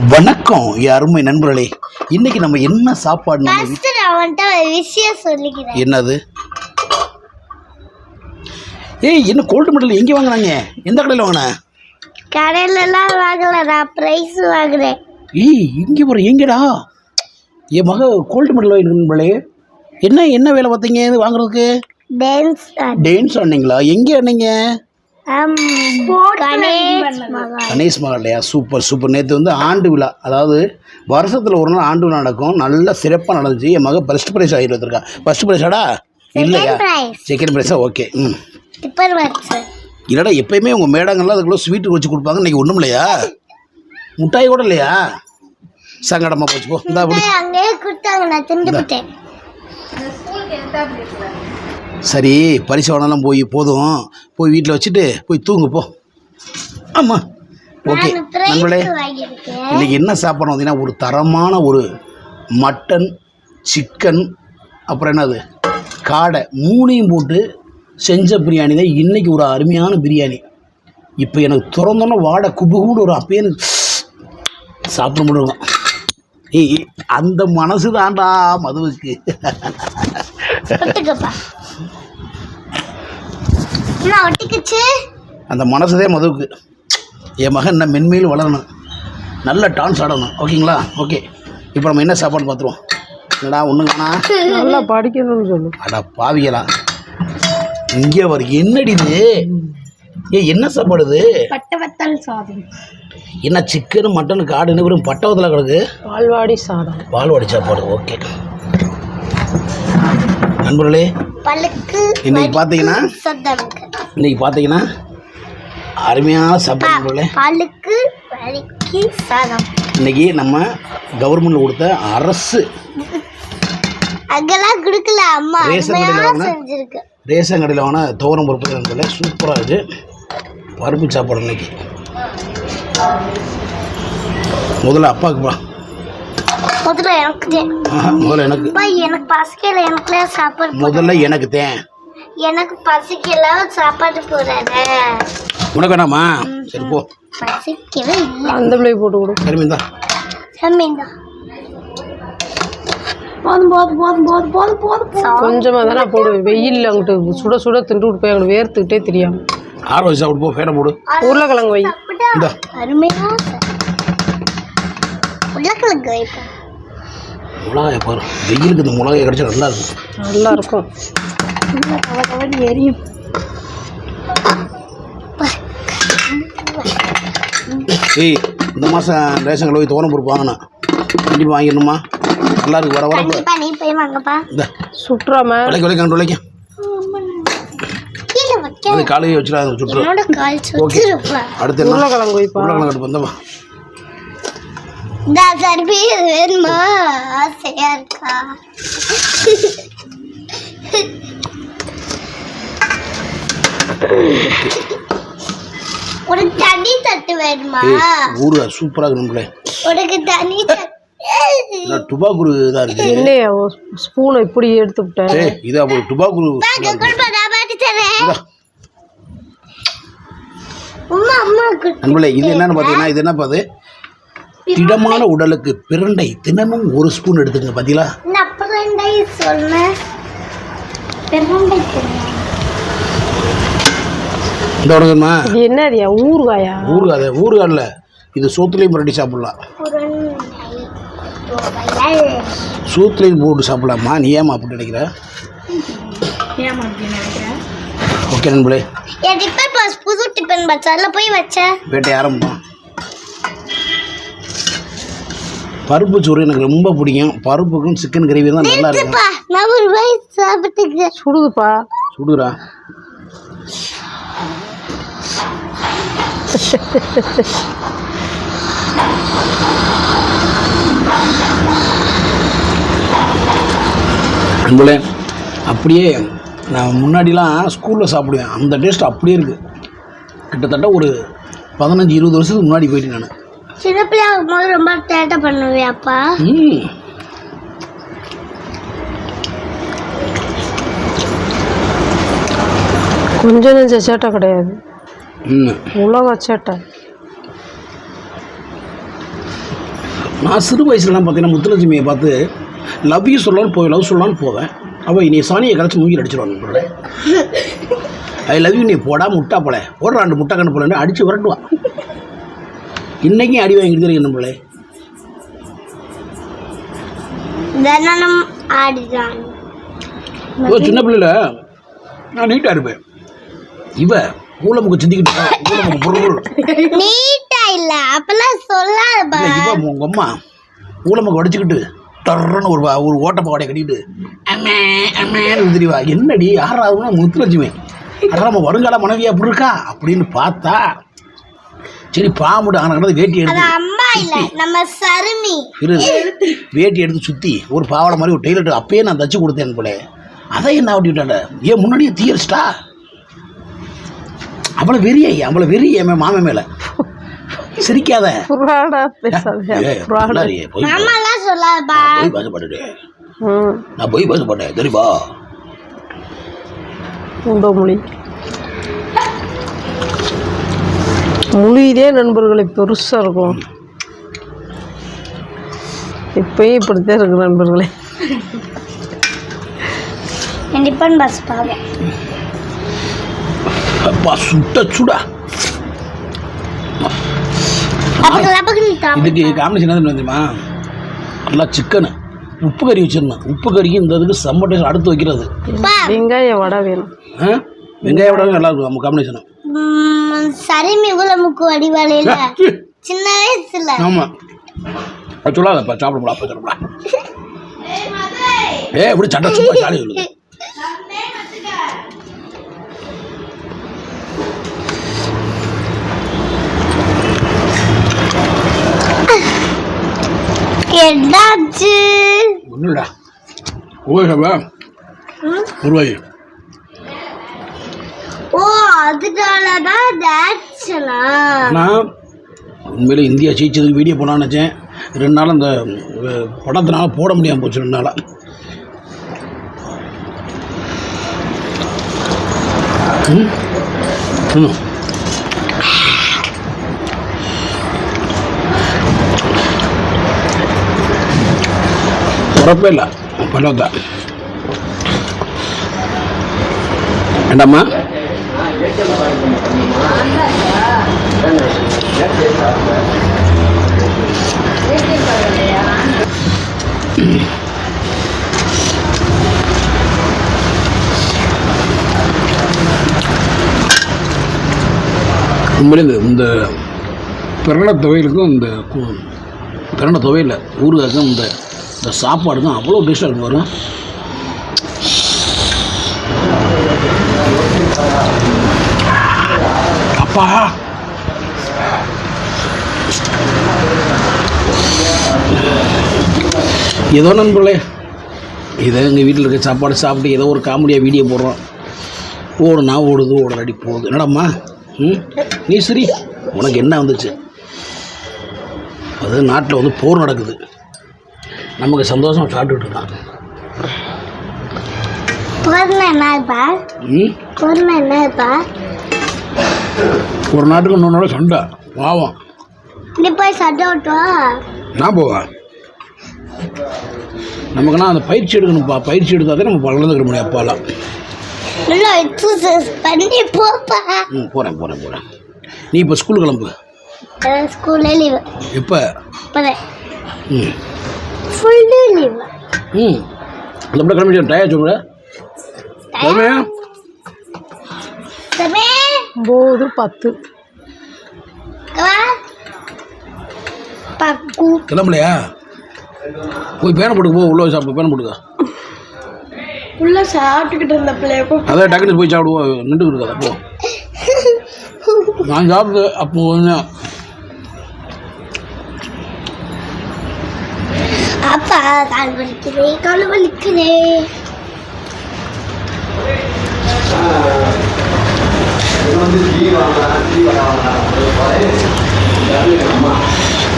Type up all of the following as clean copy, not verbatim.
வணக்கம் அருமை நண்பர்களே. இன்னைக்கு நம்ம என்ன சாப்பாடு என்னது? ஏய், என்ன கோல்டு மெடல் எங்கே வாங்கினாங்க? எந்த கடையில் வாங்கின? கடையிலலாம் வாங்கல, நான் பிரைஸ் வாங்குறேன். ஏய், இங்கே போகிற எங்கடா? என் மக கோல்டு மெடல் வாங்கினே. என்ன என்ன வேலை பார்த்தீங்க இது வாங்குறதுக்கு? டான்ஸ் ஆனீங்களா? எங்கே ஆனீங்க? கணேஷ் மகாலையா? Super super. நேற்று வந்து ஆண்டு விழா, அதாவது வருஷத்தில் ஒரு நாள் ஆண்டு விழா நடக்கும். நல்லா சிறப்பாக நடந்துச்சு. என் மக ஃபர்ஸ்ட் ப்ரைஸ் ஆகிட்டு வந்துருக்கா. ஃபர்ஸ்ட் ப்ரைஸாடா? இல்லையா, செகண்ட் ப்ரைஸா? ஓகே. இல்லைடா, எப்பயுமே உங்கள் மேடங்கள்லாம் அதுக்குள்ளே ஸ்வீட்டு வச்சு கொடுப்பாங்க. இன்றைக்கி ஒன்றும் இல்லையா? முட்டாய் கூட இல்லையா? சங்கடமாக போச்சு. போ, இந்தா அப்படி. சரி, பரிசு வேணாலும் போதும். போய் வீட்டில் வச்சுட்டு போய் தூங்கு போ. ஆமாம், ஓகே நண்பர்களே. இன்றைக்கி என்ன சாப்பிட்றோம் பார்த்தீங்கன்னா, ஒரு தரமான ஒரு மட்டன், சிக்கன், அப்புறம் என்னது காடை, மூணையும் போட்டு செஞ்ச பிரியாணி தான் இன்றைக்கி. ஒரு அருமையான பிரியாணி. இப்போ எனக்கு திறந்தோன்னே வாடை குபுகுன்னு ஒரு அப்பயே எனக்கு சாப்பிட முடியும். ஏய், அந்த மனசு தான்டா மதுவுக்கு. அந்த மனசுதே மதுவுக்கு. என் மகன் என்ன மென்மையில் வளரணும், நல்ல டான்ஸ் ஆடணும். ஓகேங்களா? ஓகே, இப்போ நம்ம என்ன சாப்பாடு பார்த்துருவோம். என்னடா ஒன்றுங்கண்ணா, நல்லா படிக்கணும்னு சொல்லு. அடா பாவிகளா, இங்கே வர என்னடி இது? என்ன சாப்பாடு இது? பட்டவத்தல் சாதம். என்ன சிக்கனு மட்டனு காடுன்னு வெறும் பட்டவத்தில் கிடக்கு. பால்வாடி சாதம். பால்வாடி சாப்பாடு. ஓகே நண்பர்களே, இன்னைக்கு பார்த்தீங்கன்னா அருமையான சாப்பாடு. இன்னைக்கு நம்ம கவர்மெண்ட் கொடுத்த அரசு ரேஷன் கடையில் வாங்கின துவரம் பருப்பு நண்பர்களே, சூப்பராக இருக்குது பருப்பு சாப்பாடு. இன்னைக்கு முதல்ல அப்பாவுக்குப்பா, முதல்ல எனக்கு தேன். எனக்கு பசிக்கல, சாப்பாடு போறானே. உனக்கு வேணாமா? சரி போ. பசிக்கவே இல்ல. அந்த பிள்ளை போட்டு கொடு. சரிமிந்தா. கொஞ்சமாக தானே போடு. வெயில் அங்கிட்டு சுட சுட திண்டு விட்டு போய் அங்கிட்டு வேர்த்துக்கிட்டே தெரியாம. ஆறு வயசு சாப்பிட்டு போ. ஃபேனை போடு. உருளைக்கிழங்கு வை. அருமையா உருளைக்கிழங்கு வைப்பேன். மிளகாய் பாரு, வெயிலுக்கு இந்த மிளகாய் கிடைச்சா நல்லா இருக்கும். நல்லா இருக்கும். எரியும். ஏய், இந்த மாதம் ரேஷன் கடை போய் துவரம் பருப்பு வாங்கினா கண்டிப்பாக வாங்கிடணுமா? நல்லா இருக்கு. வர வர இந்த சுற்றுறாம விலைக்கு விலைக்கும் அது காலையே வச்சுடா, சுற்றுறோம். ஓகே, அடுத்து உருளைக்கிழங்கு வைப்பா. உருளைக்கிழங்கு அடுப்பு வந்தப்பா. வேணுமா? ஆசையா இருக்கா? உனக்கு தண்ணி தட்டு வேணுமா? ஊரு சூப்பராக இருக்குங்களே. உனக்கு தண்ணி டுபாக்குரு தான் இருக்கு. இல்லையா, ஸ்பூனை இப்படி எடுத்து விட்டேன். இது அப்போ டுபாக்குரு. நண்பர்களே, இது என்னன்னு பார்த்தீங்கன்னா, இது என்ன பாது திடமான உடலுக்கு பிரண்டை தினமும் ஒரு ஸ்பூன் எடுத்துங்க. பார்த்தீங்களா? இந்த உடம்புமா என்ன ஊறுகாயா? ஊறுகாய் இல்லை, இது சோத்துலையும் புரட்டி சாப்பிடலாம். சூத்துலையும் போட்டு சாப்பிடலாமா? நீ ஏமா அப்படி நினைக்கிற? ஓகே நண்பர்களே, புது டிஃபன் பாக்ஸ்ல போய் வச்ச வேட்டை ஆரம்பம். பருப்பு சோறு எனக்கு ரொம்ப பிடிக்கும். பருப்புக்கும் சிக்கன் கிரேவி தான் நல்லா இருக்கும். சுடுதுப்பா, சுடுறா. நண்பர்களே, அப்படியே நான் முன்னாடிலாம் ஸ்கூலில் சாப்பிடுவேன். அந்த டேஸ்ட் அப்படியே இருக்குது. கிட்டத்தட்ட ஒரு 15-20 வருஷத்துக்கு முன்னாடி போயிட்டு நான் சின்ன பிள்ளையா இருக்கும்போது ரொம்ப சேட்டை பண்ணுவியாப்பா? கொஞ்சம் நெஞ்ச சேட்டை கிடையாது, உலக சேட்டை. நான் சிறு வயசுலலாம் பார்த்தீங்கன்னா முத்துலட்சுமியை பார்த்து லவ் யூ சொல்லலான்னு லவ் சொல்லலான்னு போவேன். அவள் நீ சாணியை கரைச்சி மூங்கில் அடிச்சிடுவாங்க நம்மள. ஐ லவ் யூ நீ போடா முட்டா போல ஒரு 2 முட்டை கண்ணு போலன்னு அடித்து விரட்டுவான். இன்றைக்கும் அடி வாங்கிட்டு இருக்கு நம்மளே. சின்ன பிள்ளைல நான் நீட்டாக இருப்பேன். இவ ஊழமுக்கு சிந்திக்கிட்டு இவ உங்கள் அம்மா ஊழமுக்கு உடச்சிக்கிட்டு டர்ன்னு ஒரு ஓட்டப்பாடையை கட்டிக்கிட்டு அம்மே அம்மேன்னு தெரியுவா. என்னடி யாராவதுன்னா முத்துலட்சுமி நம்ம வருங்கால மனைவியா அப்படி இருக்கா அப்படின்னு பார்த்தா சரி பாம்புடு ஆனால் வேட்டி எடுத்து சுற்றி ஒரு பாவாடை மாதிரி ஒரு டெய்லர் அப்பயே நான் தச்சு கொடுத்தேன் போல. அதை என்ன ஆட்டி விட்டாண்ட ஏன் முன்னாடியே தீயரிச்சிட்டா. அவளை வெறிய மாமன் மேலே சிரிக்காத. நான் போய் பேசப்பட்டேன் தெரியுமா மொழியிலே நண்பர்களை பெருசாக இருக்கும். இப்பயும் இப்படித்தான் இருக்கு நண்பர்களே. அப்பா சுடா இதுக்கு காம்பினேஷன் என்ன தெரியுமா? நல்லா சிக்கனு உப்பு கறி வச்சிடணும். உப்பு கறிக்கு இந்த இதுக்கு செம்ம டேஸ்ட். அடுத்து வைக்கிறது வெங்காய வடை வேணும். வெங்காய வடை நல்லா இருக்கும் நம்ம காம்பினேஷன். சின்ன வயசுல ஆமா சொல்லாதப்பா சாப்பிட அப்பா சாப்பிடா. இப்படி சட்டை சும்மா சாலி சொல்லுது. என்னாச்சு? ஒண்ணுடா ஓய்வா உருவாயி. ஓ அதுனாலதான் ஆக்ஷனா? நான் உண்மையிலே இந்தியா ஜெயிச்சதுக்கு வீடியோ போனான்னு நினச்சேன். 2 நாள் அந்த படத்தினால போட முடியாமல் போச்சு. 2 நாளாக உறப்பே இல்லை பழத்தை வேண்டாமா? உண்மையிலே இந்த பிரகட துவையலுக்கும் இந்த பிரகட துவையில் ஊறுகாய்க்கும் இந்த சாப்பாடுக்கும் அவ்வளோ டேஸ்ட்டாக இருக்கும். வரும் அப்பா ஏதோ நண்பர்களே ஏதோ எங்கள் வீட்டில் இருக்க சாப்பாடு சாப்பிட்டு ஏதோ ஒரு காமெடியாக வீடியோ போடுறோம். ஓடுனா ஓடுது ஓடுறாடி போகுது. என்னடாம்மா நீ சரி உனக்கு என்ன வந்துச்சு? அது நாட்டில் வந்து போர் நடக்குது. நமக்கு சந்தோஷம் சாப்பிட்டுட்டு இருக்கான். ஒரு நாட்டுக்கு இன்னொரு நாள் சண்டை பாவம். நான் போவேன். நமக்குன்னா அந்த பயிற்சி எடுக்கணும்ப்பா. பயிற்சி எடுத்தாதே நம்ம வளர்ந்துக்கிற முடியும். அப்பாலாம் போகிறேன். நீ இப்போ ஸ்கூல் கிளம்பு. எப்போ? அந்த பிள்ளை கிளம்பிட்டு டயர் சொல்லுங்க. 9:10 கிளம்பலையா? போய் பேனை போட்டுக்க போ. உள்ள சாப்பிட்டு பேனை போட்டுக்க. உள்ள சாப்பிட்டுக்கிட்டு இருந்த பிள்ளைய அதான் டக்குனு போய் சாப்பிடுவோம். நின்றுக்கிட்டு இருக்காது. அப்போ நான் சாப்பிட்டு அப்போ கொஞ்சம் அப்பா கால் வலிக்குதே.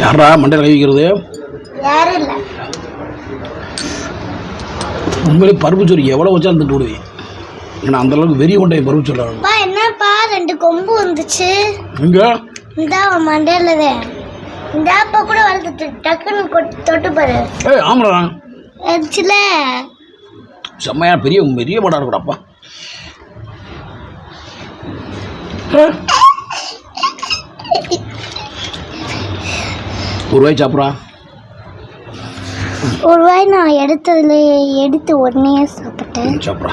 யாரா மண்டையில் கை வைக்கிறது? யாரும் இல்லை. உண்மையிலே பருப்பு சோறு எவ்வளோ வச்சாலும் திட்டு விடுவேன். ஏன்னா அந்தளவுக்கு வெறி கொண்டே பருப்பு சொல்லுவாங்க. என்னப்பா 2 கொம்பு வந்துச்சு. எங்க? இந்த மண்டையில இந்த அப்பா கூட வளர்த்து டக்குன்னு தொட்டு பாரு ஏய் ஆமாடா ஆக்சுவல செம்மையா பெரிய பெரிய படம் இருக்குடாப்பா. ஒரு வாய் சாப்பிட்றா. ஒரு வாய் நான் எடுத்து உடனே சாப்பிட்டேன். சாப்பிட்றா.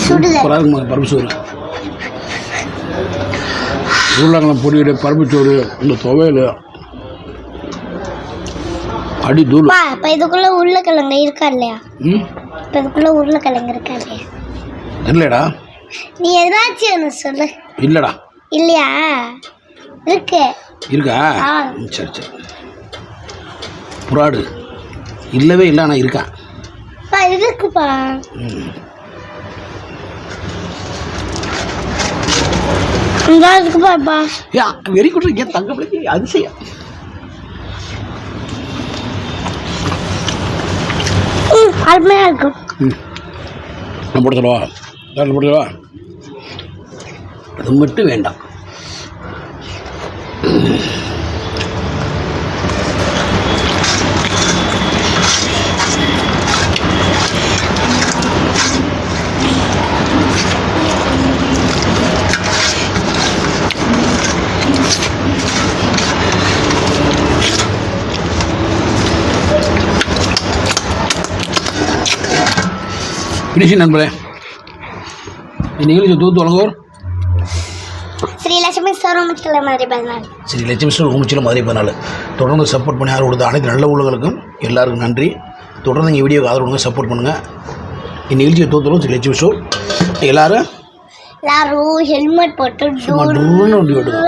சுடுல சூப்பராக இருக்குமா பருப்பு சோறு, உருளைக்கிழங்கு பொரியல், பருப்பு சோறு, இந்த துவையல் அடி தூள். இப்போ இதுக்குள்ள உருளைக்கிழங்கு இருக்கா இல்லையா? இப்போ இதுக்குள்ள உருளைக்கிழங்கு இருக்கா இல்லையா? இல்லைடா. நீ ஏதாச்சும் ஒன்று சொல்லு. இல்லைடா. இல்லையா? இருக்கு. இருக்கா? ஆ. சரி சரி. புறாடு இல்லவே இல்லை, ஆனால் இருக்கா? இருக்குப்பா. இருக்குப்பாப்பா. Yeah very good. ஏன் தங்க பிள்ளைக்கு அதிசயம். அருமையாக இருக்கும். நான் போட சொல்லவா? போட சொல்லவா? அது மட்டும் வேண்டாம். பிடிச்சி நண்பரே, நிகழ்ச்சி தூத்து வழங்குவோர் ஸ்ரீ லட்சுமி சோரமுச்சில மதுரை 14. ஸ்ரீ லட்சுமி சோரமுச்சில மதுரை 14. தொடர்ந்து சப்போர்ட் பண்ணி ஆதரவு கொடுத்த அனைத்து நல்ல உள்ளவர்களுக்கும் எல்லாருக்கும் நன்றி. தொடர்ந்து இங்கே வீடியோக்கு ஆதரவு கொடுங்க, சப்போர்ட் பண்ணுங்கள். இந்நிகழ்ச்சியை தூத்துறோம் ஸ்ரீ லட்சுமி ஷோ. எல்லாரும் ஹெல்மெட் போட்டு சும்மா டூன்னு வண்டி ஓட்டுங்க.